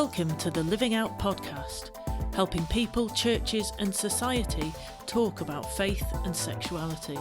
Welcome to the Living Out podcast, helping people, churches and society talk about faith and sexuality.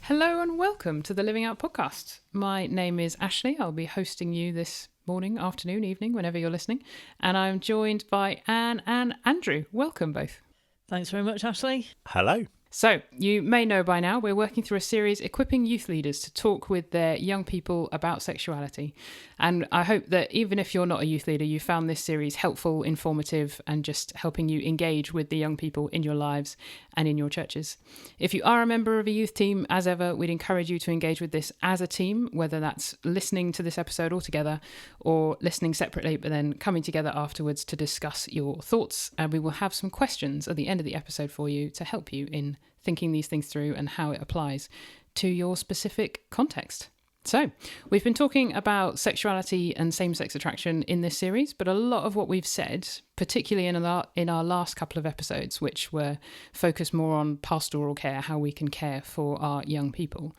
Hello and welcome to the Living Out podcast. My name is Ashley. I'll be hosting you this morning, afternoon, evening, whenever you're listening. And I'm joined by Anne and Andrew. Welcome both. Thanks very much, Ashley. Hello. So, you may know by now, we're working through a series equipping youth leaders to talk with their young people about sexuality. And I hope that even if you're not a youth leader, you found this series helpful, informative, and just helping you engage with the young people in your lives and in your churches. If you are a member of a youth team, as ever, we'd encourage you to engage with this as a team, whether that's listening to this episode all together or listening separately, but then coming together afterwards to discuss your thoughts. And we will have some questions at the end of the episode for you to help you in thinking these things through and how it applies to your specific context. So, we've been talking about sexuality and same-sex attraction in this series, but a lot of what we've said, particularly in our last couple of episodes, which were focused more on pastoral care, how we can care for our young people,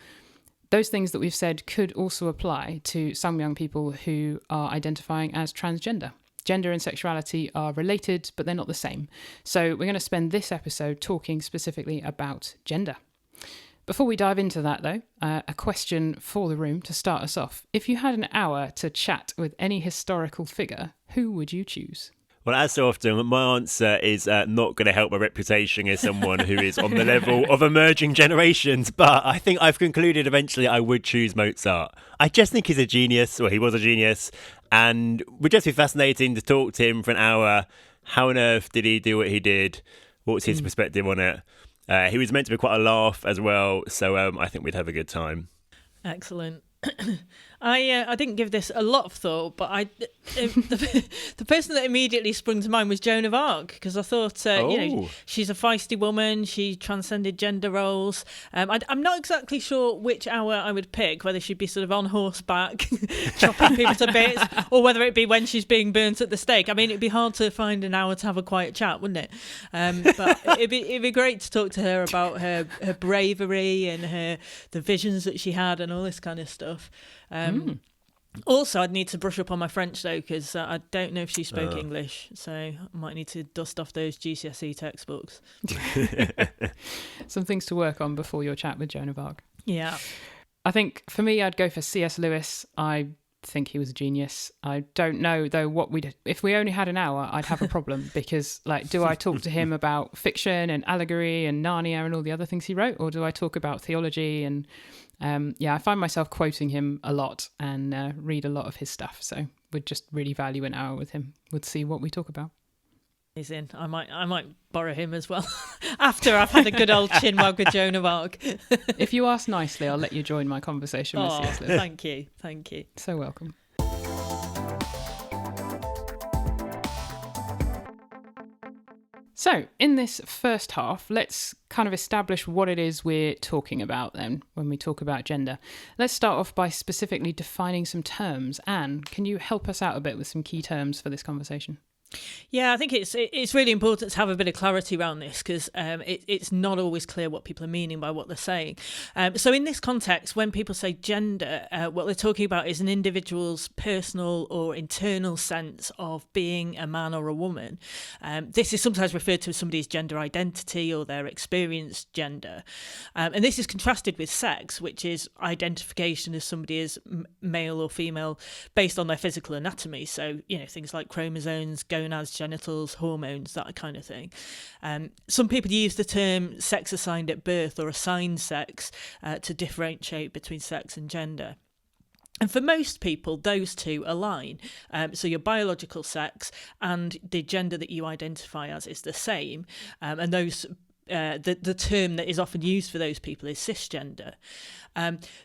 those things that we've said could also apply to some young people who are identifying as transgender. Gender and sexuality are related, but they're not the same. So we're going to spend this episode talking specifically about gender. Before we dive into that, though, a question for the room to start us off. If you had an hour to chat with any historical figure, who would you choose? Well, as so often, my answer is not going to help my reputation as someone who is on the level of emerging generations, but I think I've concluded eventually I would choose Mozart. I just think he's a genius, or he was a genius, and it would just be fascinating to talk to him for an hour. How on earth did he do what he did? What's his perspective on it? He was meant to be quite a laugh as well, so I think we'd have a good time. Excellent. I didn't give this a lot of thought, but the person that immediately sprung to mind was Joan of Arc, because I thought, she's a feisty woman. She transcended gender roles. I'm not exactly sure which hour I would pick, whether she'd be sort of on horseback, chopping people to bits, or whether it be when she's being burnt at the stake. I mean, it'd be hard to find an hour to have a quiet chat, wouldn't it? But it'd be great to talk to her about her bravery and the visions that she had and all this kind of stuff. Also, I'd need to brush up on my French, though, because I don't know if she spoke English, so I might need to dust off those GCSE textbooks. Some things to work on before your chat with Joan of Arc. Yeah. I think for me, I'd go for C.S. Lewis. I think he was a genius. I don't know, though, if we only had an hour, I'd have a problem because, do I talk to him about fiction and allegory and Narnia and all the other things he wrote, or do I talk about theology? And I find myself quoting him a lot and read a lot of his stuff, so would just really value an hour with him. Would see what we talk about. He's in. I might borrow him as well after I've had a good old chinwag with Joan of Arc. If you ask nicely, I'll let you join my conversation with C.S. Lewis. Thank you. So welcome. So, in this first half, let's kind of establish what it is we're talking about then when we talk about gender. Let's start off by specifically defining some terms. Anne, can you help us out a bit with some key terms for this conversation? Yeah, I think it's really important to have a bit of clarity around this because it's not always clear what people are meaning by what they're saying. So in this context, when people say gender, what they're talking about is an individual's personal or internal sense of being a man or a woman. This is sometimes referred to as somebody's gender identity or their experienced gender. And this is contrasted with sex, which is identification as somebody as male or female based on their physical anatomy. So, things like chromosomes, gonads, genitals, hormones, that kind of thing. Some people use the term sex assigned at birth or assigned sex to differentiate between sex and gender. And for most people, those two align. So your biological sex and the gender that you identify as is the same. And those the term that is often used for those people is cisgender.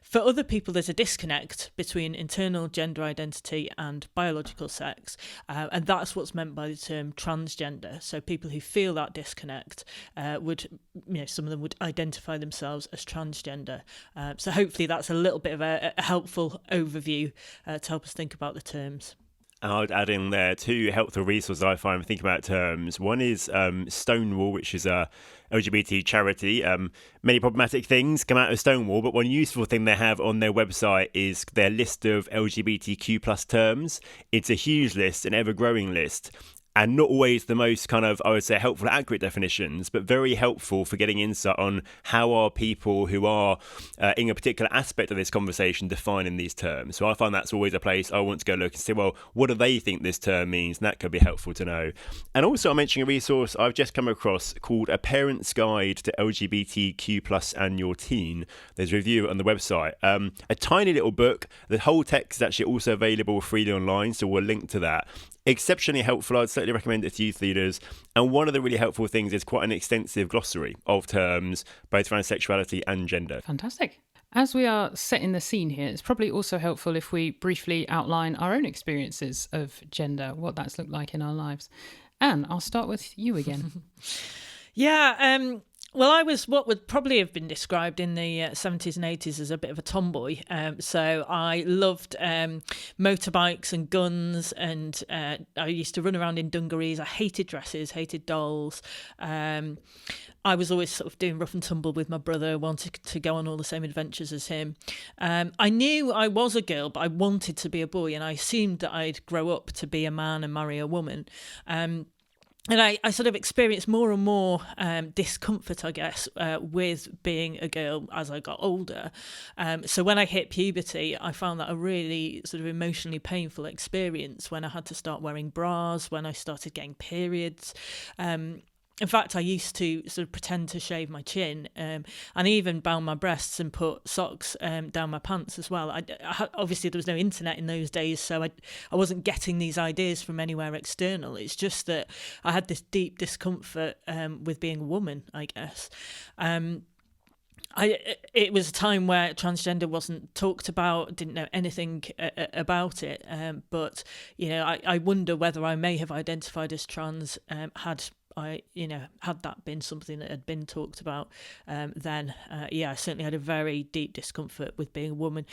For other people, there's a disconnect between internal gender identity and biological sex, and that's what's meant by the term transgender. So people who feel that disconnect some of them would identify themselves as transgender. So hopefully that's a little bit of a helpful overview to help us think about the terms. And I'd add in there 2 helpful resources I find thinking about terms. One is Stonewall, which is a LGBT charity. Many problematic things come out of Stonewall, but one useful thing they have on their website is their list of LGBTQ plus terms. It's a huge list, an ever-growing list. And not always the most kind of, I would say, helpful, accurate definitions, but very helpful for getting insight on how are people who are in a particular aspect of this conversation defining these terms. So I find that's always a place I want to go look and say, well, what do they think this term means? And that could be helpful to know. And also I'm mentioning a resource I've just come across called A Parent's Guide to LGBTQ plus and Your Teen. There's a review on the website. A tiny little book. The whole text is actually also available freely online, so we'll link to that. Exceptionally helpful. I'd certainly recommend it to youth leaders. And one of the really helpful things is quite an extensive glossary of terms, both around sexuality and gender. Fantastic. As we are setting the scene here, it's probably also helpful if we briefly outline our own experiences of gender, what that's looked like in our lives. Anne, I'll start with you again. Well, I was what would probably have been described in the 70s and 80s as a bit of a tomboy. So I loved motorbikes and guns, and I used to run around in dungarees. I hated dresses, hated dolls. I was always sort of doing rough and tumble with my brother, wanted to go on all the same adventures as him. I knew I was a girl, but I wanted to be a boy, and I assumed that I'd grow up to be a man and marry a woman. And I sort of experienced more and more discomfort, I guess, with being a girl as I got older. So when I hit puberty, I found that a really sort of emotionally painful experience when I had to start wearing bras, when I started getting periods. In fact, I used to sort of pretend to shave my chin and even bound my breasts and put socks down my pants as well. Obviously, there was no internet in those days, so I wasn't getting these ideas from anywhere external. It's just that I had this deep discomfort with being a woman, I guess. It was a time where transgender wasn't talked about, didn't know anything about it. But, I wonder whether I may have identified as trans had that been something that had been talked about then. I certainly had a very deep discomfort with being a woman.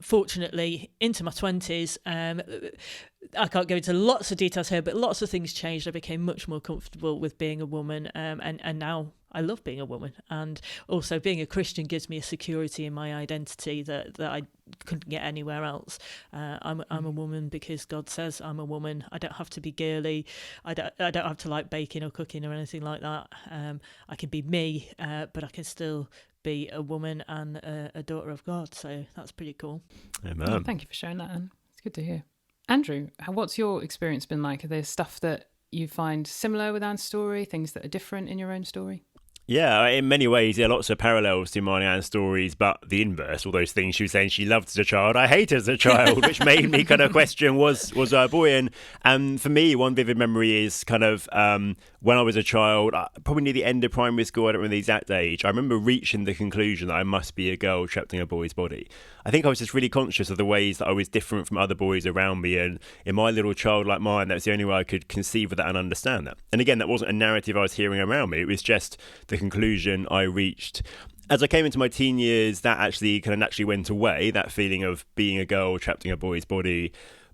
Fortunately, into my 20s, I can't go into lots of details here, but lots of things changed. I became much more comfortable with being a woman, and now I love being a woman. And also being a Christian gives me a security in my identity that I couldn't get anywhere else. I'm a woman because God says I'm a woman. I don't have to be girly. I don't have to like baking or cooking or anything like that. I can be me, but I can still be a woman and a daughter of God. So that's pretty cool. Amen. Oh, thank you for sharing that, Anne. It's good to hear. Andrew, what's your experience been like? Are there stuff that you find similar with Anne's story, things that are different in your own story? Yeah, in many ways, lots of parallels to mine and Anne's stories, but the inverse, all those things she was saying she loved as a child, I hated as a child, which made me kind of question, was I a boy? And for me, one vivid memory is kind of when I was a child, probably near the end of primary school, I don't remember the exact age, I remember reaching the conclusion that I must be a girl trapped in a boy's body. I think I was just really conscious of the ways that I was different from other boys around me, and in my little childlike mind, that's the only way I could conceive of that and understand that. And again, that wasn't a narrative I was hearing around me, it was just the conclusion I reached. As I came into my teen years, that actually kind of naturally went away, that feeling of being a girl trapped in a boy's body.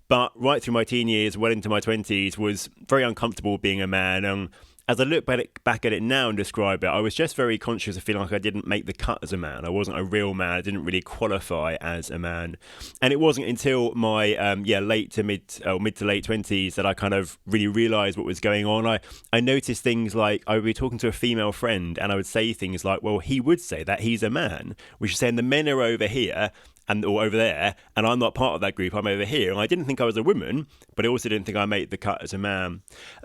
But right through my teen years, well into my 20s, was very uncomfortable being a man. And as I look back at it now and describe it, I was just very conscious of feeling like I didn't make the cut as a man. I wasn't a real man. I didn't really qualify as a man. And it wasn't until my mid to late 20s that I kind of really realised what was going on. I noticed things like I would be talking to a female friend and I would say things like, well, he would say that he's a man, which is saying the men are over here or over there, and I'm not part of that group, I'm over here. And I didn't think I was a woman, but I also didn't think I made the cut as a man.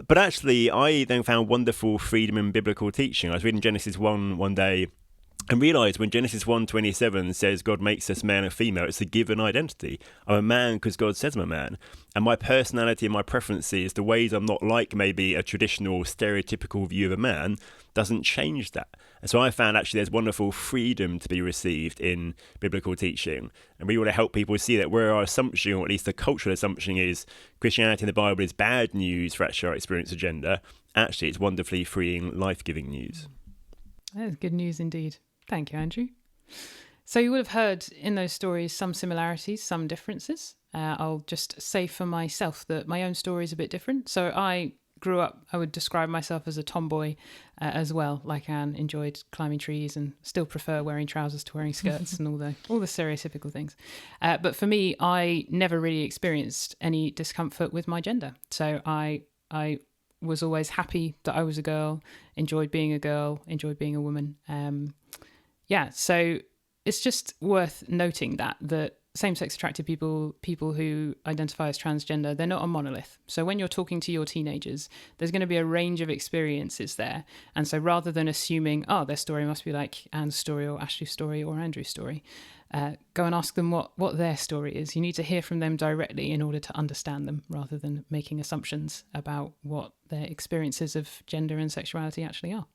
But actually, I then found wonderful freedom in biblical teaching. I was reading Genesis 1 one day and realised when Genesis 1:27 says God makes us male and female, it's a given identity. I'm a man because God says I'm a man. And my personality and my preferences, the ways I'm not like maybe a traditional stereotypical view of a man, doesn't change that. And so I found actually there's wonderful freedom to be received in biblical teaching. And we want to help people see that where our assumption, or at least the cultural assumption, is Christianity in the Bible is bad news for actually our experience of gender, actually it's wonderfully freeing, life-giving news. That is good news indeed. Thank you, Andrew. So you would have heard in those stories some similarities, some differences. I'll just say for myself that my own story is a bit different. So I grew up, I would describe myself as a tomboy as well. Like Anne, enjoyed climbing trees and still prefer wearing trousers to wearing skirts and all the stereotypical things. But for me, I never really experienced any discomfort with my gender. So I was always happy that I was a girl, enjoyed being a girl, enjoyed being a woman. So it's just worth noting that same-sex attracted people who identify as transgender, they're not a monolith. So when you're talking to your teenagers, there's going to be a range of experiences there. And so rather than assuming, their story must be like Anne's story or Ashley's story or Andrew's story, go and ask them what their story is. You need to hear from them directly in order to understand them, rather than making assumptions about what their experiences of gender and sexuality actually are.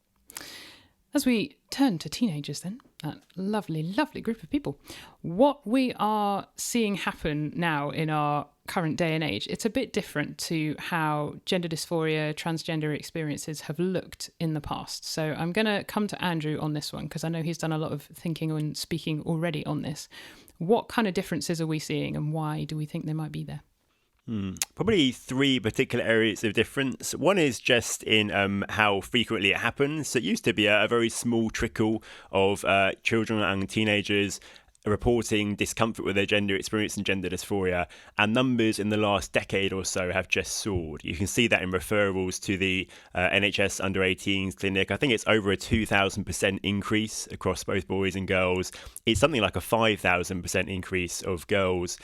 As we turn to teenagers then, that lovely, lovely group of people, what we are seeing happen now in our current day and age, it's a bit different to how gender dysphoria, transgender experiences have looked in the past. So I'm going to come to Andrew on this one, because I know he's done a lot of thinking and speaking already on this. What kind of differences are we seeing, and why do we think they might be there? Probably three particular areas of difference. One is just in how frequently it happens. So it used to be a very small trickle of children and teenagers reporting discomfort with their gender experience and gender dysphoria, and numbers in the last decade or so have just soared. You can see that in referrals to the NHS under 18s clinic. I think it's over a 2,000% increase across both boys and girls. It's something like a 5,000% increase of girls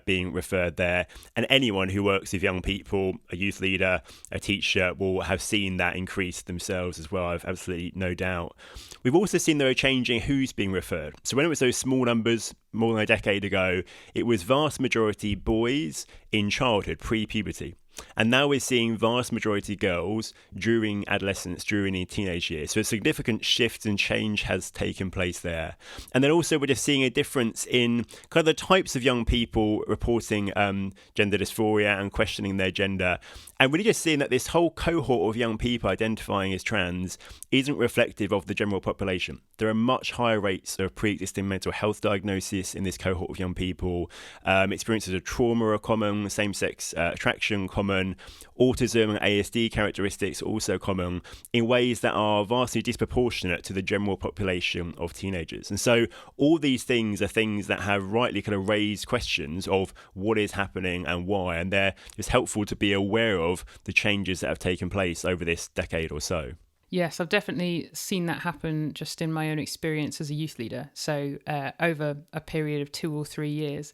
being referred there. And anyone who works with young people, a youth leader, a teacher, will have seen that increase themselves as well. I've absolutely no doubt. We've also seen there a change in who's being referred. So when it was those small numbers more than a decade ago, it was vast majority boys in childhood, pre-puberty. And now we're seeing vast majority girls during adolescence, during the teenage years. So a significant shift and change has taken place there. And then also we're just seeing a difference in kind of the types of young people reporting gender dysphoria and questioning their gender. And really just seeing that this whole cohort of young people identifying as trans isn't reflective of the general population. There are much higher rates of pre-existing mental health diagnosis in this cohort of young people. Experiences of trauma are common, same-sex attraction common, autism and ASD characteristics also common in ways that are vastly disproportionate to the general population of teenagers. And so all these things are things that have rightly kind of raised questions of what is happening and why, and they're just helpful to be aware of the changes that have taken place over this decade or so. Yes, I've definitely seen that happen just in my own experience as a youth leader. So over a period of 2 or 3 years,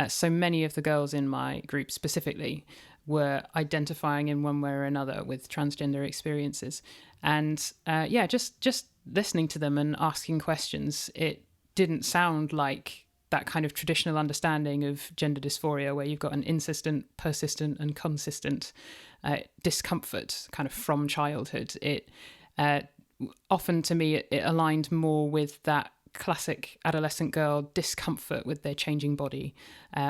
so many of the girls in my group specifically were identifying in one way or another with transgender experiences. And just listening to them and asking questions, it didn't sound like that kind of traditional understanding of gender dysphoria where you've got an insistent, persistent and consistent discomfort kind of from childhood. It often to me it aligned more with that classic adolescent girl discomfort with their changing body,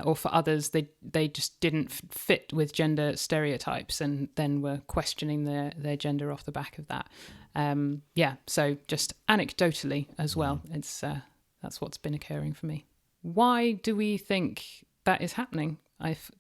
or for others they just didn't fit with gender stereotypes and then were questioning their gender off the back of that. So just anecdotally as well, it's that's what's been occurring for me. Why do we think that is happening?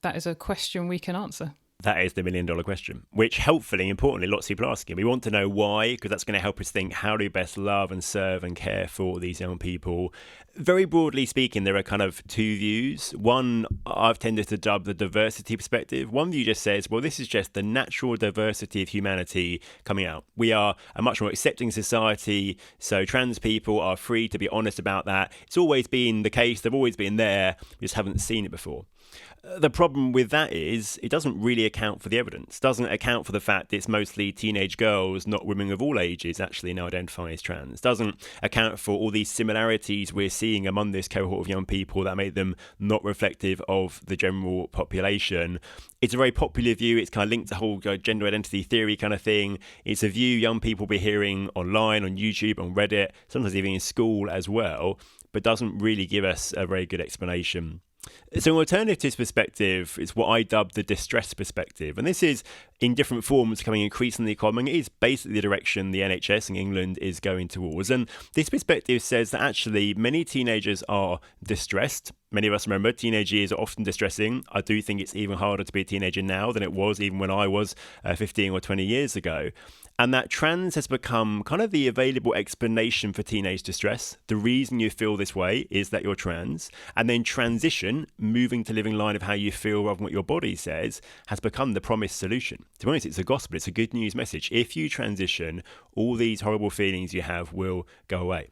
That is a question we can answer. That is the million-dollar question, which helpfully, importantly, lots of people are asking. We want to know why, because that's going to help us think, how do we best love and serve and care for these young people? Very broadly speaking, there are kind of two views. One, I've tended to dub the diversity perspective. One view just says, well, this is just the natural diversity of humanity coming out. We are a much more accepting society, so trans people are free to be honest about that. It's always been the case. They've always been there. We just haven't seen it before. The problem with that is it doesn't really account for the evidence, doesn't account for the fact it's mostly teenage girls, not women of all ages, actually now identify as trans, doesn't account for all these similarities we're seeing among this cohort of young people that make them not reflective of the general population. It's a very popular view. It's kind of linked to the whole gender identity theory kind of thing. It's a view young people be hearing online, on YouTube, on Reddit, sometimes even in school as well, but doesn't really give us a very good explanation. So an alternative to this perspective is what I dub the distress perspective. And this is in different forms becoming increasingly common. It is basically the direction the NHS in England is going towards. And this perspective says that actually many teenagers are distressed. Many of us remember teenage years are often distressing. I do think it's even harder to be a teenager now than it was even when I was 15 or 20 years ago. And that trans has become kind of the available explanation for teenage distress. The reason you feel this way is that you're trans. And then transition, moving to living in line of how you feel rather than what your body says, has become the promised solution. To be honest, it's a gospel. It's a good news message. If you transition, all these horrible feelings you have will go away.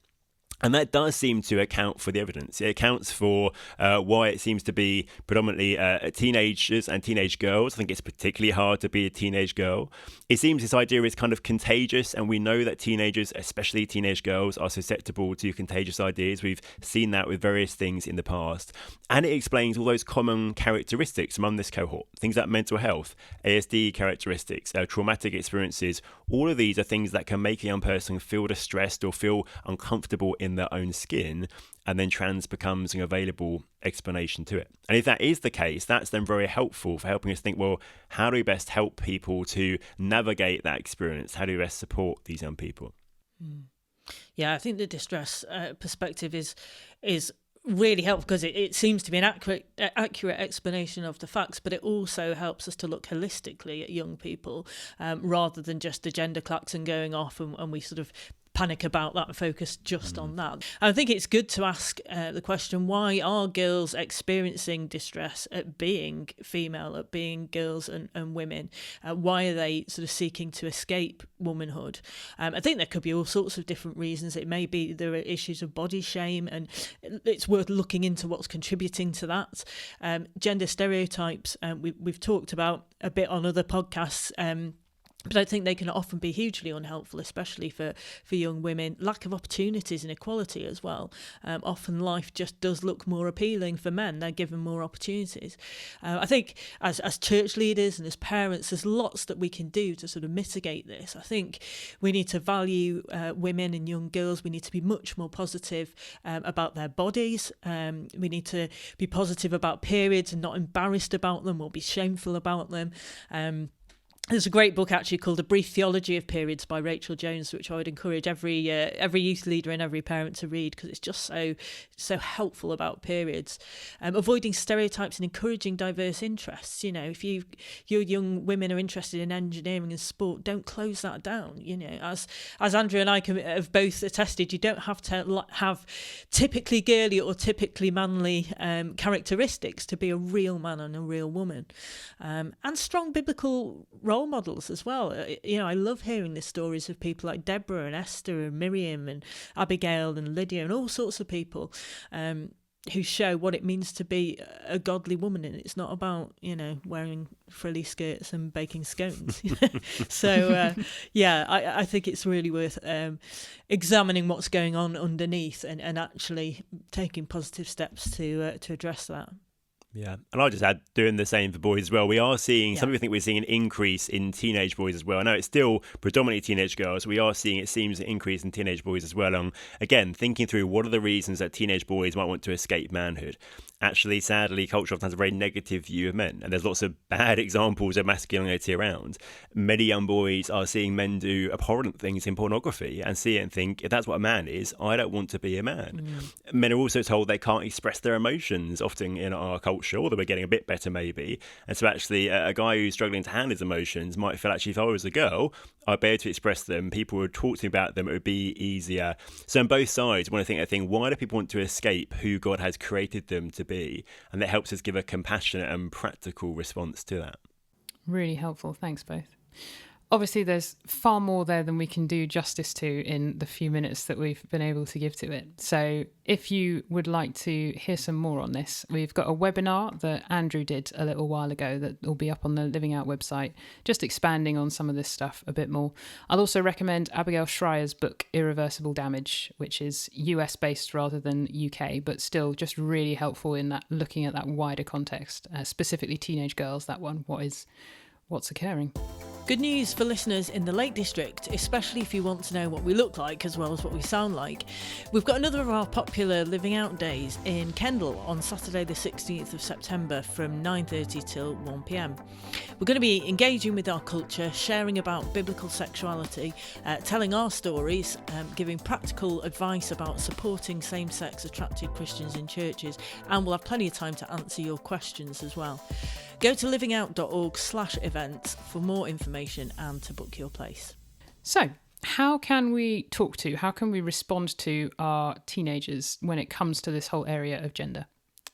And that does seem to account for the evidence. It accounts for why it seems to be predominantly teenagers and teenage girls. I think it's particularly hard to be a teenage girl. It seems this idea is kind of contagious, and we know that teenagers, especially teenage girls, are susceptible to contagious ideas. We've seen that with various things in the past. And it explains all those common characteristics among this cohort. Things like mental health, ASD characteristics, traumatic experiences. All of these are things that can make a young person feel distressed or feel uncomfortable in their own skin, and then trans becomes an available explanation to it. And if that is the case, that's then very helpful for helping us think, well, how do we best help people to navigate that experience? How do we best support these young people? Yeah, I think the distress perspective is really helpful because it seems to be an accurate explanation of the facts, but it also helps us to look holistically at young people rather than just the gender klaxon going off and we sort of panic about that and focus just on that. And I think it's good to ask the question, why are girls experiencing distress at being female, at being girls and women? Why are they sort of seeking to escape womanhood? I think there could be all sorts of different reasons. It may be there are issues of body shame, and it's worth looking into what's contributing to that. Gender stereotypes, we've talked about a bit on other podcasts, but I think they can often be hugely unhelpful, especially for young women. Lack of opportunities and equality as well. Often life just does look more appealing for men. They're given more opportunities. I think as church leaders and as parents, there's lots that we can do to sort of mitigate this. I think we need to value women and young girls. We need to be much more positive about their bodies. We need to be positive about periods and not embarrassed about them or be shameful about them. There's a great book actually called A Brief Theology of Periods by Rachel Jones, which I would encourage every youth leader and every parent to read because it's just so helpful about periods. Avoiding stereotypes and encouraging diverse interests. You know, if your young women are interested in engineering and sport, don't close that down. You know, as Andrew and I have both attested, you don't have to have typically girly or typically manly characteristics to be a real man and a real woman. And strong biblical role models as well. You know, I love hearing the stories of people like Deborah and Esther and Miriam and Abigail and Lydia and all sorts of people who show what it means to be a godly woman, and it's not about, you know, wearing frilly skirts and baking scones. So I think it's really worth examining what's going on underneath and actually taking positive steps to address that. Yeah, and I'll just add, doing the same for boys as well. We are seeing, some people think we're seeing an increase in teenage boys as well. I know it's still predominantly teenage girls. We are seeing, it seems, an increase in teenage boys as well. Again, thinking through what are the reasons that teenage boys might want to escape manhood. Actually, sadly, culture often has a very negative view of men, and there's lots of bad examples of masculinity around. Many young boys are seeing men do abhorrent things in pornography and see it and think, if that's what a man is, I don't want to be a man. Men are also told they can't express their emotions, often in our culture, although we're getting a bit better maybe. And so actually, a guy who's struggling to handle his emotions might feel, actually, if I was a girl, I'd be able to express them, people would talk to me about them, it would be easier. So on both sides, when I think, why do people want to escape who God has created them to be? And that helps us give a compassionate and practical response to that. Really helpful. Thanks, both. Obviously, there's far more there than we can do justice to in the few minutes that we've been able to give to it. So if you would like to hear some more on this, we've got a webinar that Andrew did a little while ago that will be up on the Living Out website, just expanding on some of this stuff a bit more. I'll also recommend Abigail Schreier's book, Irreversible Damage, which is US based rather than UK, but still just really helpful in that looking at that wider context, specifically teenage girls, that one. What what's occurring. Good news for listeners in the Lake District, especially if you want to know what we look like as well as what we sound like. We've got another of our popular Living Out days in Kendal on Saturday the 16th of September from 9:30 till 1pm. We're going to be engaging with our culture, sharing about biblical sexuality, telling our stories, giving practical advice about supporting same-sex attracted Christians in churches, and we'll have plenty of time to answer your questions as well. Go to livingout.org/events for more information and to book your place. So, how can we respond to our teenagers when it comes to this whole area of gender?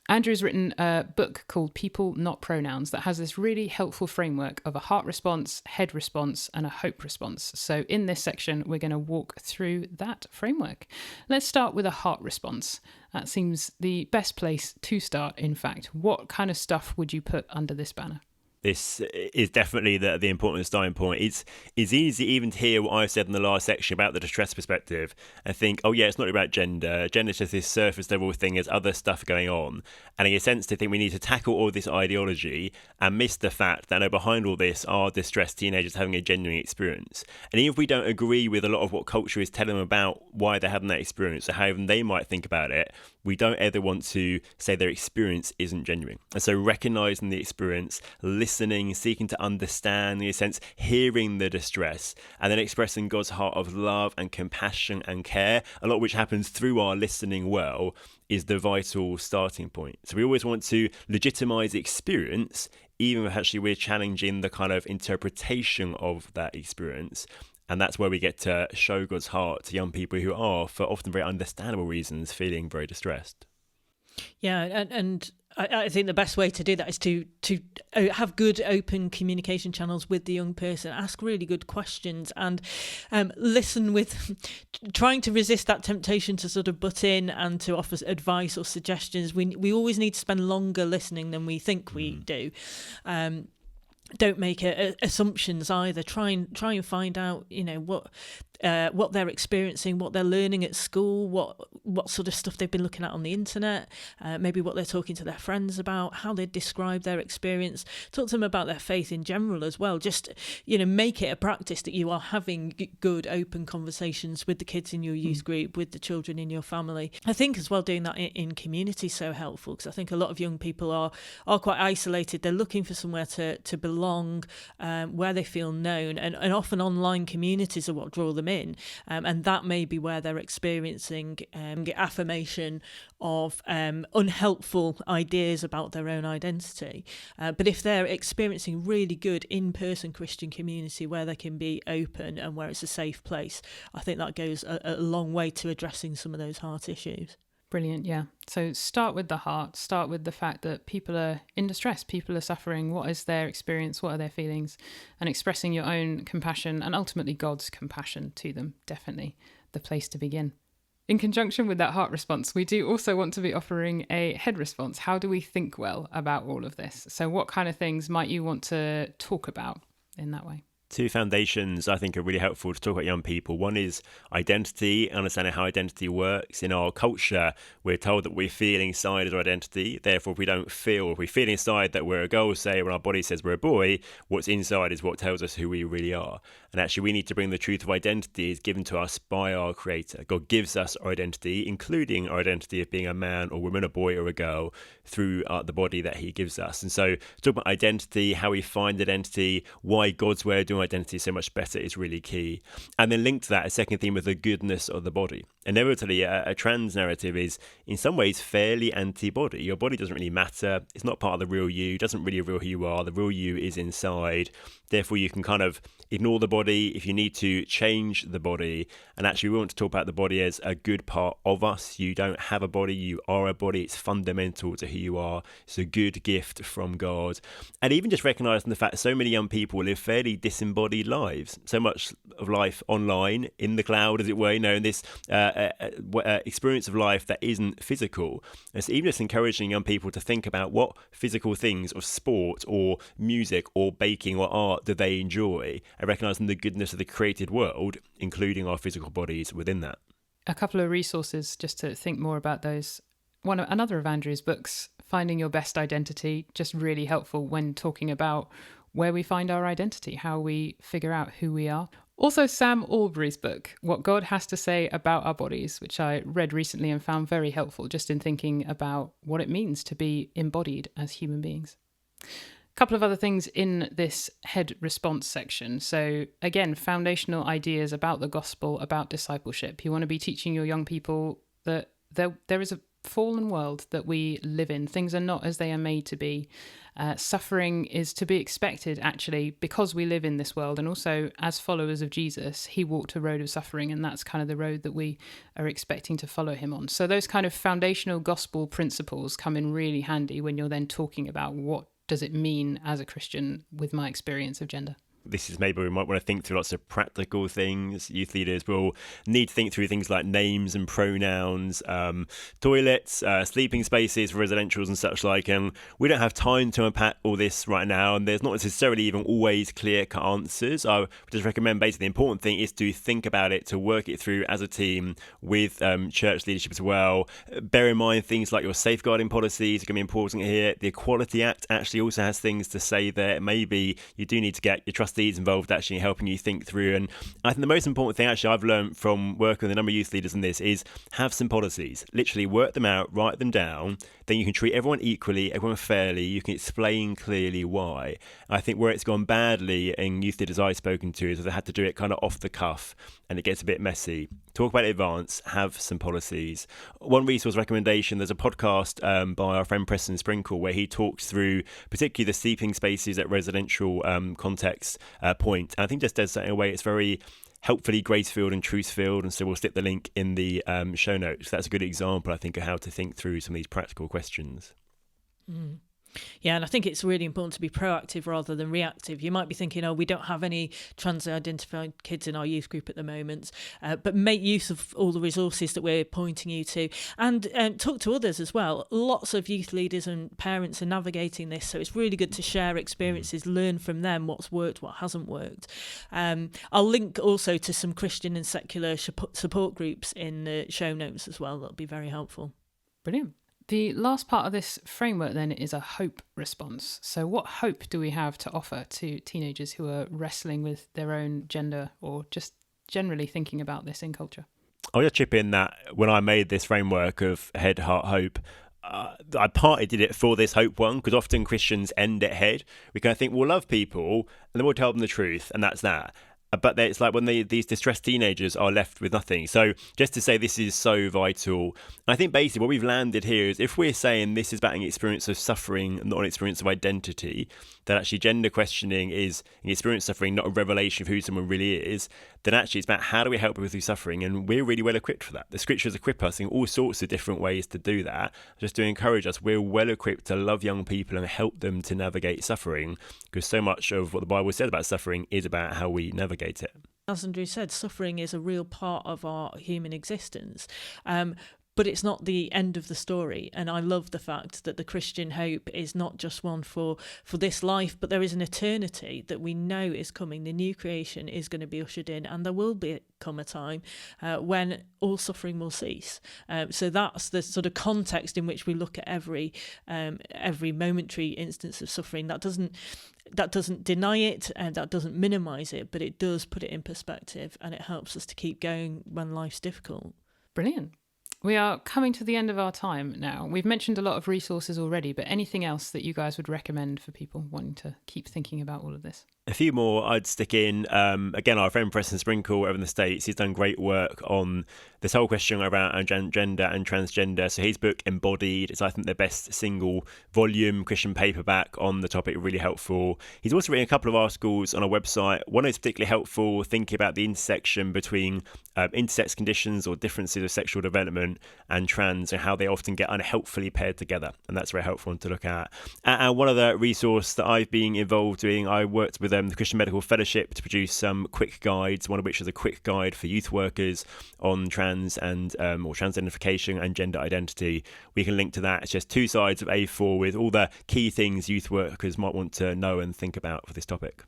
Andrew's written a book called People Not Pronouns that has this really helpful framework of a heart response, head response, and a hope response. So in this section, we're going to walk through that framework. Let's start with a heart response. That seems the best place to start, in fact. What kind of stuff would you put under this banner? This is definitely the important starting point. It's easy even to hear what I've said in the last section about the distress perspective and think, oh yeah, it's not about gender. Gender's just this surface level thing. There's other stuff going on. And in a sense to think we need to tackle all this ideology and miss the fact that behind all this are distressed teenagers having a genuine experience. And even if we don't agree with a lot of what culture is telling them about why they're having that experience or how they might think about it, we don't ever want to say their experience isn't genuine. And so recognising the experience, listening, seeking to understand, in a sense, hearing the distress, and then expressing God's heart of love and compassion and care, a lot of which happens through our listening well, is the vital starting point. So we always want to legitimise the experience, even if actually we're challenging the kind of interpretation of that experience. And that's where we get to show God's heart to young people who are, for often very understandable reasons, feeling very distressed. Yeah, and I think the best way to do that is to have good open communication channels with the young person, ask really good questions, and listen with trying to resist that temptation to sort of butt in and to offer advice or suggestions. We always need to spend longer listening than we think we do. Don't make assumptions either. Try and find out, what they're experiencing, what they're learning at school, what sort of stuff they've been looking at on the internet, maybe what they're talking to their friends about, how they describe their experience. Talk to them about their faith in general as well. Just, make it a practice that you are having good, open conversations with the kids in your youth group, with the children in your family. I think as well doing that in community is so helpful, because I think a lot of young people are quite isolated. They're looking for somewhere to belong, where they feel known, and often online communities are what draw them in, and that may be where they're experiencing affirmation of unhelpful ideas about their own identity. But if they're experiencing really good in-person Christian community where they can be open and where it's a safe place, I think that goes a long way to addressing some of those heart issues. Brilliant, yeah. So start with the heart, start with the fact that people are in distress, people are suffering. What is their experience? What are their feelings? And expressing your own compassion and ultimately God's compassion to them, definitely the place to begin. In conjunction with that heart response, we do also want to be offering a head response. How do we think well about all of this? So what kind of things might you want to talk about in that way? Two foundations I think are really helpful to talk about young people. One is identity, understanding how identity works. In our culture, we're told that we feel inside is our identity. Therefore, if we feel inside that we're a girl, say, when our body says we're a boy, what's inside is what tells us who we really are. And actually, we need to bring the truth of identity is given to us by our Creator. God gives us our identity, including our identity of being a man or woman, a boy or a girl, through the body that He gives us. And so, talk about identity, how we find identity, why God's way of doing identity so much better is really key. And then linked to that, a second theme of the goodness of the body. Inevitably, a trans narrative is in some ways fairly anti-body. Your body doesn't really matter. It's not part of the real you. It doesn't really reveal who you are. The real you is inside. Therefore, you can kind of ignore the body if you need to change the body. And actually, we want to talk about the body as a good part of us. You don't have a body. You are a body. It's fundamental to who you are. It's a good gift from God. And even just recognizing the fact that so many young people live fairly disembodied lives. So much of life online, in the cloud, as it were, in this experience of life that isn't physical. And so even just encouraging young people to think about what physical things of sport or music or baking or art do they enjoy, and recognising the goodness of the created world, including our physical bodies within that. A couple of resources just to think more about those. Another of Andrew's books, Finding Your Best Identity, just really helpful when talking about where we find our identity, how we figure out who we are. Also, Sam Albury's book, What God Has to Say About Our Bodies, which I read recently and found very helpful just in thinking about what it means to be embodied as human beings. A couple of other things in this head response section. So again, foundational ideas about the gospel, about discipleship. You want to be teaching your young people that there is a fallen world that we live in. Things are not as they are made to be. Suffering is to be expected, actually, because we live in this world. And also, as followers of Jesus, he walked a road of suffering, and that's kind of the road that we are expecting to follow him on. So those kind of foundational gospel principles come in really handy when you're then talking about what does it mean as a Christian with my experience of gender. This is maybe we might want to think through lots of practical things. Youth leaders will need to think through things like names and pronouns, toilets, sleeping spaces for residentials and such like. And we don't have time to unpack all this right now, and there's not necessarily even always clear-cut answers. I would just recommend basically the important thing is to think about it, to work it through as a team with church leadership as well. Bear in mind things like your safeguarding policies are going to be important here. The Equality Act actually also has things to say there. Maybe you do need to get your trustees involved actually helping you think through. And I think the most important thing actually I've learned from working with a number of youth leaders in this is have some policies. Literally work them out, write them down. Then you can treat everyone equally, everyone fairly. You can explain clearly why. I think where it's gone badly in youth leaders I've spoken to is that they had to do it kind of off the cuff and it gets a bit messy. Talk about it in advance, have some policies. One resource recommendation, there's a podcast by our friend Preston Sprinkle where he talks through particularly the sleeping spaces at residential context point. And I think just does that in a way it's very helpfully grace-filled and truth-filled, and so we'll stick the link in the show notes. That's a good example, I think, of how to think through some of these practical questions. Mm. Yeah, and I think it's really important to be proactive rather than reactive. You might be thinking, oh, we don't have any trans-identified kids in our youth group at the moment, but make use of all the resources that we're pointing you to, and talk to others as well. Lots of youth leaders and parents are navigating this, so it's really good to share experiences, learn from them what's worked, what hasn't worked. I'll link also to some Christian and secular support groups in the show notes as well. That'll be very helpful. Brilliant. The last part of this framework then is a hope response. So what hope do we have to offer to teenagers who are wrestling with their own gender or just generally thinking about this in culture? I'll just chip in that when I made this framework of head, heart, hope, I partly did it for this hope one, because often Christians end at head. We kind of think we'll love people and then we'll tell them the truth, and that's that. But it's like when these distressed teenagers are left with nothing. So just to say this is so vital, I think basically what we've landed here is if we're saying this is about an experience of suffering, not an experience of identity, that actually gender questioning is an experience of suffering, not a revelation of who someone really is, then actually it's about how do we help people through suffering, and we're really well equipped for that. The scriptures equip us in all sorts of different ways to do that, just to encourage us. We're well equipped to love young people and help them to navigate suffering, because so much of what the Bible says about suffering is about how we navigate it. As Andrew said, suffering is a real part of our human existence. But it's not the end of the story. And I love the fact that the Christian hope is not just one for this life, but there is an eternity that we know is coming. The new creation is going to be ushered in, and there will come a time when all suffering will cease. So that's the sort of context in which we look at every momentary instance of suffering. That doesn't deny it, and that doesn't minimise it, but it does put it in perspective, and it helps us to keep going when life's difficult. Brilliant. We are coming to the end of our time now. We've mentioned a lot of resources already, but anything else that you guys would recommend for people wanting to keep thinking about all of this? A few more I'd stick in. Again, our friend Preston Sprinkle over in the States, he's done great work on this whole question around gender and transgender. So his book, Embodied, is I think the best single volume Christian paperback on the topic, really helpful. He's also written a couple of articles on our website. One is particularly helpful, thinking about the intersection between intersex conditions or differences of sexual development and trans, and how they often get unhelpfully paired together. And that's very helpful to look at. And one other resource that I've been involved in, I worked with the Christian Medical Fellowship to produce some quick guides, one of which is a quick guide for youth workers on trans and or transidentification and gender identity. We can link to that. It's just 2 sides of A4 with all the key things youth workers might want to know and think about for this topic.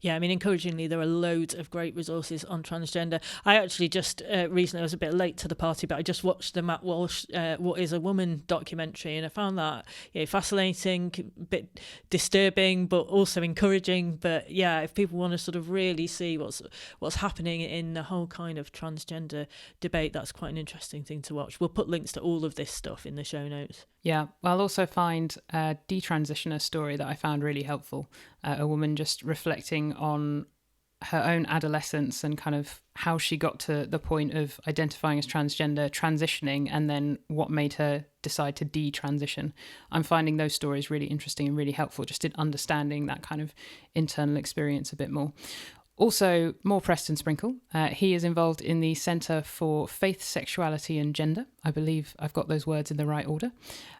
Yeah, I mean, encouragingly, there are loads of great resources on transgender. I actually just recently, I was a bit late to the party, but I just watched the Matt Walsh What is a Woman documentary, and I found that fascinating, a bit disturbing, but also encouraging. But yeah, if people want to sort of really see what's happening in the whole kind of transgender debate, that's quite an interesting thing to watch. We'll put links to all of this stuff in the show notes. Yeah, I'll also find a detransitioner story that I found really helpful. A woman just reflecting on her own adolescence and kind of how she got to the point of identifying as transgender, transitioning, and then what made her decide to detransition. I'm finding those stories really interesting and really helpful just in understanding that kind of internal experience a bit more. Also, more Preston Sprinkle. He is involved in the Centre for Faith, Sexuality and Gender. I believe I've got those words in the right order.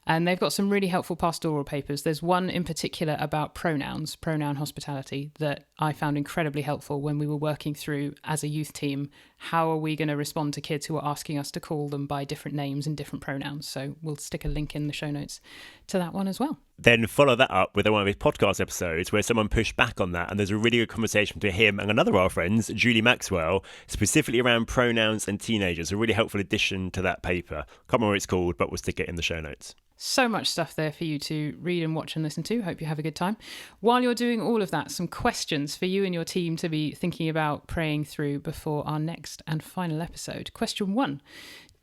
And they've got some really helpful pastoral papers. There's one in particular about pronouns, pronoun hospitality, that I found incredibly helpful when we were working through as a youth team. How are we going to respond to kids who are asking us to call them by different names and different pronouns? So we'll stick a link in the show notes to that one as well. Then follow that up with one of his podcast episodes where someone pushed back on that, and there's a really good conversation between him and another of our friends, Julie Maxwell, specifically around pronouns and teenagers. A really helpful addition to that paper. Can't remember what it's called, but we'll stick it in the show notes. So much stuff there for you to read and watch and listen to. Hope you have a good time. While you're doing all of that, some questions for you and your team to be thinking about praying through before our next and final episode. Question 1.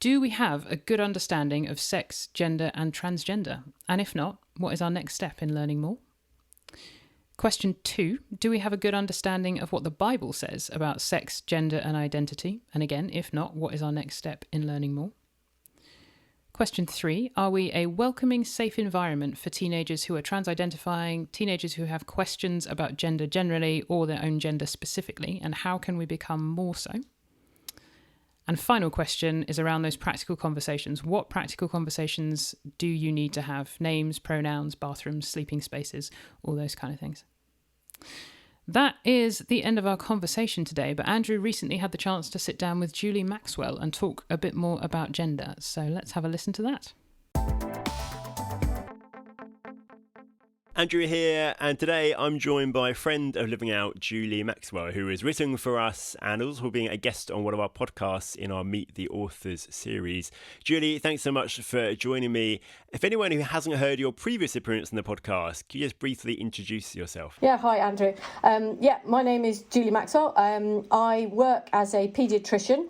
Do we have a good understanding of sex, gender and transgender? And if not, what is our next step in learning more? Question 2. Do we have a good understanding of what the Bible says about sex, gender and identity? And again, if not, what is our next step in learning more? Question 3. Are we a welcoming, safe environment for teenagers who are trans-identifying, teenagers who have questions about gender generally or their own gender specifically, and how can we become more so? And final question is around those practical conversations. What practical conversations do you need to have? Names, pronouns, bathrooms, sleeping spaces, all those kind of things. That is the end of our conversation today, but Andrew recently had the chance to sit down with Julie Maxwell and talk a bit more about gender. So let's have a listen to that. Andrew here, and today I'm joined by a friend of Living Out, Julie Maxwell, who is written for us and also being a guest on one of our podcasts in our Meet the Authors series. Julie, thanks so much for joining me. If anyone who hasn't heard your previous appearance in the podcast, can you just briefly introduce yourself? Yeah, hi Andrew. My name is Julie Maxwell. I work as a paediatrician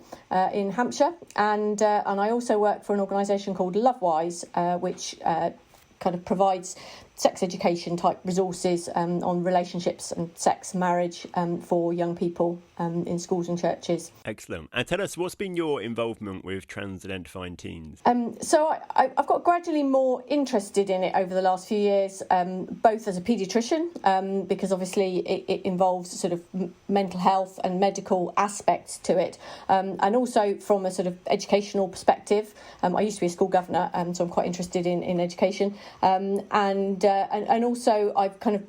in Hampshire, and I also work for an organisation called Lovewise, which kind of provides sex education type resources on relationships and sex, marriage for young people in schools and churches. Excellent. And tell us, what's been your involvement with trans-identifying teens? So I've got gradually more interested in it over the last few years, both as a paediatrician, because obviously it involves sort of mental health and medical aspects to it, and also from a sort of educational perspective. I used to be a school governor, so I'm quite interested in education, and also I've kind of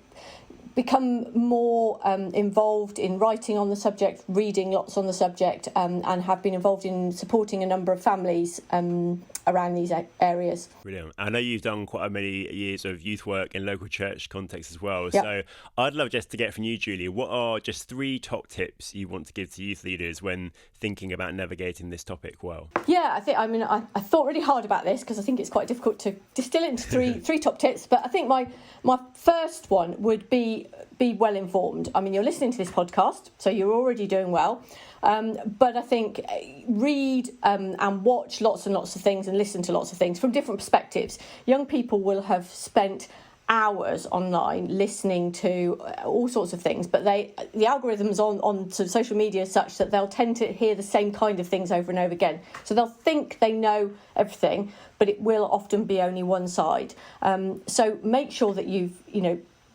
become more involved in writing on the subject, reading lots on the subject, and have been involved in supporting a number of families around these areas. Brilliant. I know you've done quite many years of youth work in local church context as well. Yep. So I'd love just to get from you, Julie, what are just 3 top tips you want to give to youth leaders when thinking about navigating this topic well? Yeah, I thought really hard about this because I think it's quite difficult to distill it into three top tips. But I think my first one would be well informed. I mean, you're listening to this podcast, so you're already doing well. But I think read and watch lots and lots of things and listen to lots of things from different perspectives. Young people will have spent hours online listening to all sorts of things, but the algorithms on sort of social media are such that they'll tend to hear the same kind of things over and over again. So they'll think they know everything, but it will often be only one side. So make sure that you've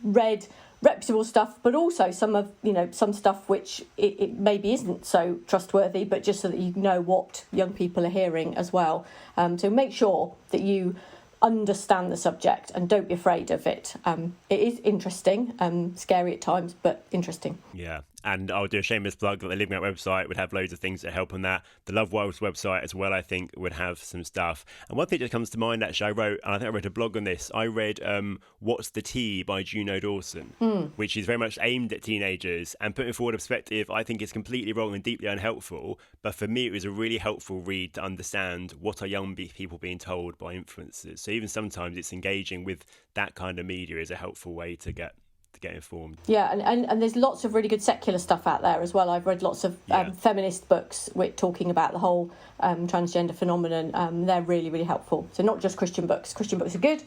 read reputable stuff, but also some stuff which it maybe isn't so trustworthy, but just so that you know what young people are hearing as well. So make sure that you understand the subject and don't be afraid of it. It is interesting, scary at times, but interesting. Yeah. And I'll do a shameless plug that the Living Out website would have loads of things that help on that. The Love Wild's website as well, I think, would have some stuff. And one thing that comes to mind, actually, I think I wrote a blog on this. I read What's the Tea by Juno Dawson, which is very much aimed at teenagers and putting forward a perspective I think is completely wrong and deeply unhelpful. But for me, it was a really helpful read to understand what are young people being told by influencers. So even sometimes it's engaging with that kind of media is a helpful way to get informed. Yeah, and there's lots of really good secular stuff out there as well. I've read lots of feminist books talking about the whole transgender phenomenon. They're really, really helpful. So not just Christian books. Christian books are good,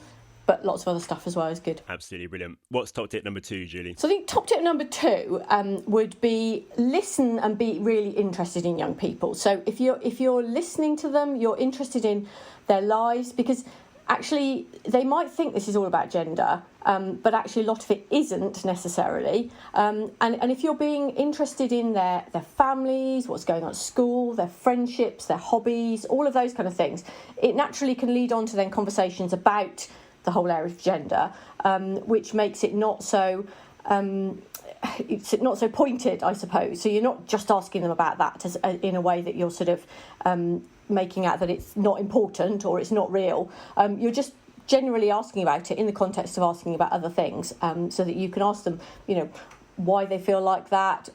but lots of other stuff as well is good. Absolutely brilliant. What's top tip number 2, Julie? So I think top tip number 2 would be listen and be really interested in young people. So if you're listening to them, you're interested in their lives, because actually they might think this is all about gender, but actually a lot of it isn't necessarily. And if you're being interested in their families, what's going on at school, their friendships, their hobbies, all of those kind of things, it naturally can lead on to then conversations about the whole area of gender, which makes it not so it's not so pointed, I suppose. So you're not just asking them about that in a way that you're sort of making out that it's not important or it's not real. You're just generally asking about it in the context of asking about other things, so that you can ask them, why they feel like that,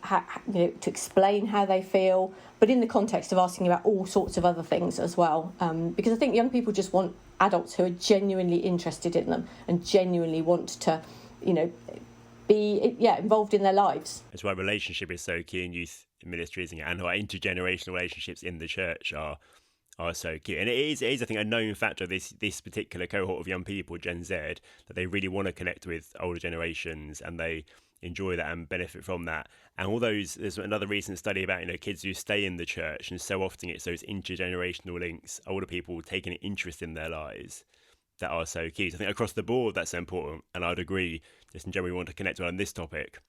to explain how they feel, but in the context of asking about all sorts of other things as well. Because I think young people just want adults who are genuinely interested in them and genuinely want to, be involved in their lives. That's why relationship is so key in youth ministry, isn't it? And why intergenerational relationships in the church are so key. And it is I think, a known factor of this particular cohort of young people, Gen Z, that they really want to connect with older generations and they enjoy that and benefit from that. And all those, there's another recent study about kids who stay in the church, and so often it's those intergenerational links, older people taking an interest in their lives, that are so key. So I think across the board that's so important, and I'd agree, just in general, we want to connect on this topic,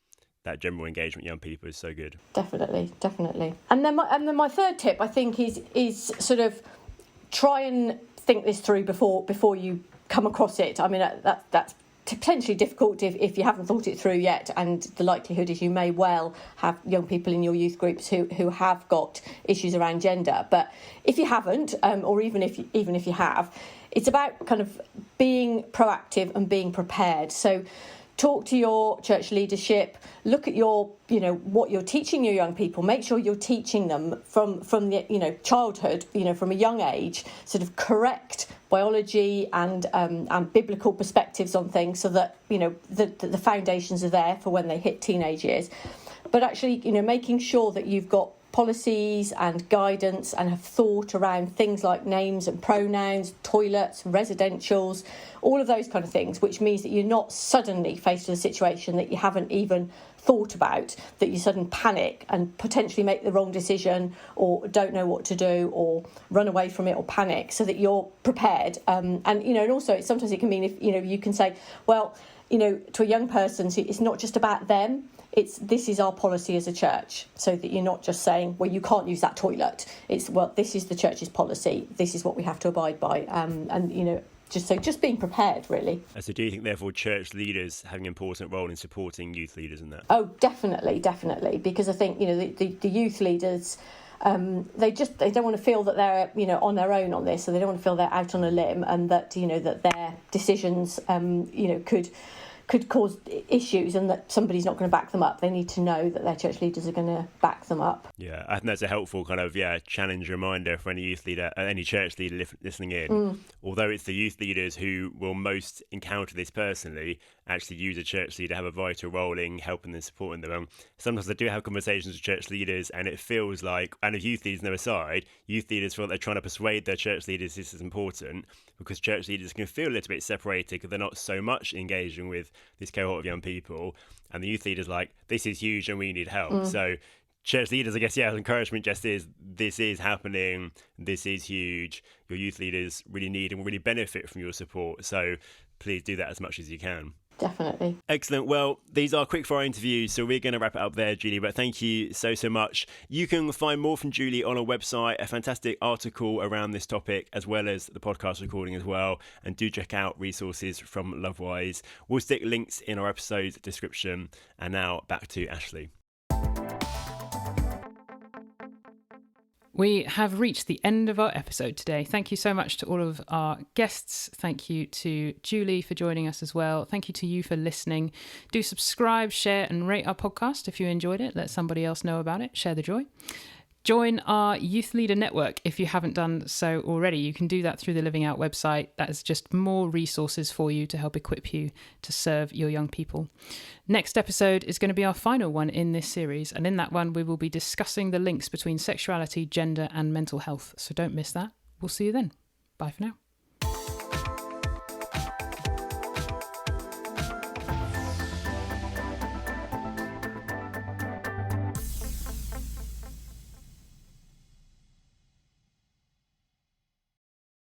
that general engagement with young people is so good. Definitely. And then my third tip, I think, is sort of try and think this through before you come across it. I mean, that's potentially difficult if you haven't thought it through yet, and the likelihood is you may well have young people in your youth groups who have got issues around gender. But if you haven't, or even if you have, it's about kind of being proactive and being prepared. So talk to your church leadership, look at your, what you're teaching your young people, make sure you're teaching them from the, childhood, from a young age, sort of correct biology and biblical perspectives on things, so that, the foundations are there for when they hit teenage years. But actually, making sure that you've got policies and guidance and have thought around things like names and pronouns, toilets, residentials, all of those kind of things, which means that you're not suddenly faced with a situation that you haven't even thought about, that you suddenly panic and potentially make the wrong decision or don't know what to do or run away from it or panic, so that you're prepared. And also sometimes it can mean if, you can say, well, to a young person, so it's not just about them. This is our policy as a church, so that you're not just saying, well, you can't use that toilet. It's, well, this is the church's policy. This is what we have to abide by. Just being prepared, really. So do you think, therefore, church leaders have an important role in supporting youth leaders in that? Oh, definitely. Because I think, the youth leaders, they don't want to feel that they're, on their own on this, so they don't want to feel they're out on a limb, and that, that their decisions, could cause issues, and that somebody's not going to back them up. They need to know that their church leaders are going to back them up. Yeah, I think that's a helpful kind of challenge reminder for any youth leader, any church leader listening in. Although it's the youth leaders who will most encounter this personally, actually use a church leader, have a vital role in helping and supporting them. Sometimes I do have conversations with church leaders, and it feels like, and if youth leaders on their side, youth leaders feel they're trying to persuade their church leaders this is important, because church leaders can feel a little bit separated because they're not so much engaging with this cohort of young people, and the youth leaders like, this is huge and we need help. So church leaders, I guess, encouragement just is, this is happening, this is huge, your youth leaders really need and will really benefit from your support, so please do that as much as you can. Definitely. Excellent. Well, these are quickfire interviews, so we're going to wrap it up there, Julie, but thank you so much. You can find more from Julie on our website, a fantastic article around this topic, as well as the podcast recording as well, and do check out resources from Lovewise. We'll stick links in our episode description. And now back to Ashley. We have reached the end of our episode today. Thank you so much to all of our guests. Thank you to Julie for joining us as well. Thank you to you for listening. Do subscribe, share and rate our podcast if you enjoyed it. Let somebody else know about it. Share the joy. Join our Youth Leader Network if you haven't done so already. You can do that through the Living Out website. That is just more resources for you to help equip you to serve your young people. Next episode is going to be our final one in this series, and in that one we will be discussing the links between sexuality, gender and mental health. So don't miss that. We'll see you then. Bye for now.